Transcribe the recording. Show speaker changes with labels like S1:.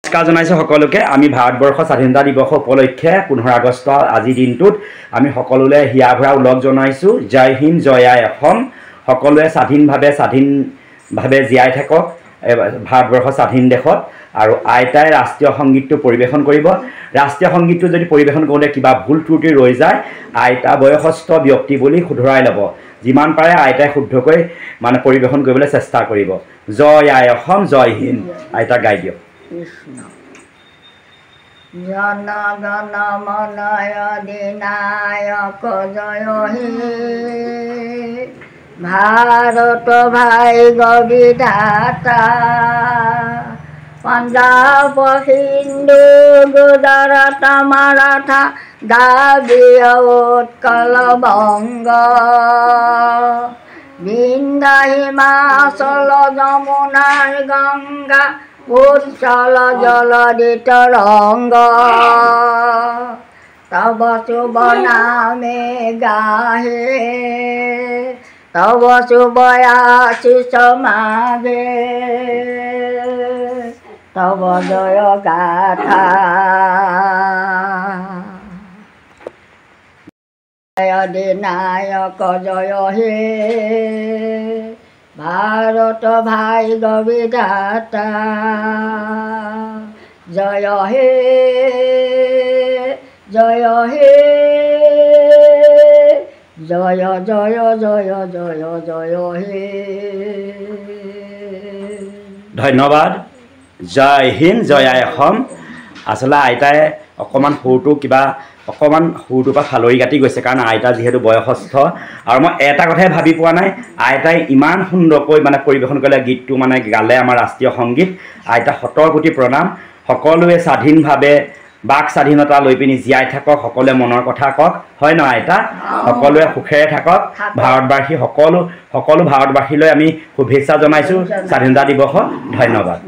S1: নমস্কাৰ জনাইছো সকলোকে আমি ভাৰতবৰ্ষ স্বাধীনতা দিৱস উপলক্ষে 15 আগষ্ট আজি দিনটোত আমি সকলোলে হিয়া ভৰা উলগ জনাইছো জয় হিন্দ জয় আই অসম সকলোৱে স্বাধীনভাৱে জীয়াই থাকক ভাৰতবৰ্ষ স্বাধীন দেশত আৰু আইতাই ৰাষ্ট্ৰীয় সংগীতটো পৰিবেশন কৰিব ৰাষ্ট্ৰীয় সংগীতটো যদি পৰিবেশন কৰোতে কিবা ভুল ত্ৰুটি ৰৈ যায় আইতা বয়সস্থ ব্যক্তি বুলি শুধৰাই ল'ব যিমান পাৰে আইতাই শুদ্ধকৈ মানে পৰিবেশন কৰিবলৈ চেষ্টা কৰিব জয় আই অসম জয় হিন্দ আইতা গাই দিয়ক
S2: Krishna Jana Gana Manaya Dinayaka Jaya He Bharata Bhai Gavidata Punjab Hindu Gujarata Maratha Dabiya Utkala Banga Vindhya Himachal Jamuna Ganga Ucchala Jaladi Taranga Tava Shubha Name Gahe Tava Shubha Ashish Mage Tava Jaya Gatha Jaya Dinayaka Jaya He Bharata Bhai Gavidata Jaya He Jaya He Jaya Jaya Jaya Jaya Jaya He
S1: ধন্যবাদ জয় হিন্দ জয় আই অসম আসলে আইতাই অকমান সুৰটো কিবা অকমান সুৰটো পা ফালৰি কাটি গৈছে কাৰণ আইতা যেহেতু বয়সস্থ আৰু মই এটা কথাই ভাবি পোৱা নাই আইতাই ইমান সুন্দৰকৈ মানে পৰিবেশন কৰিলে গীতটো মানে গালে আমাৰ ৰাষ্ট্ৰীয় সংগীত আইতা শতৰ কোটি প্ৰণাম সকলোৱে স্বাধীনভাৱে বাক স্বাধীনতা লৈ পিনি জীয়াই থাকক সকলোৱে মনৰ কথা কওক হয় ন আইতা সকলোৱে সুখেৰে থাকক ভাৰতবাসী সকলো ভাৰতবাসীলৈ আমি শুভেচ্ছা জনাইছো স্বাধীনতা দিৱস ধন্যবাদ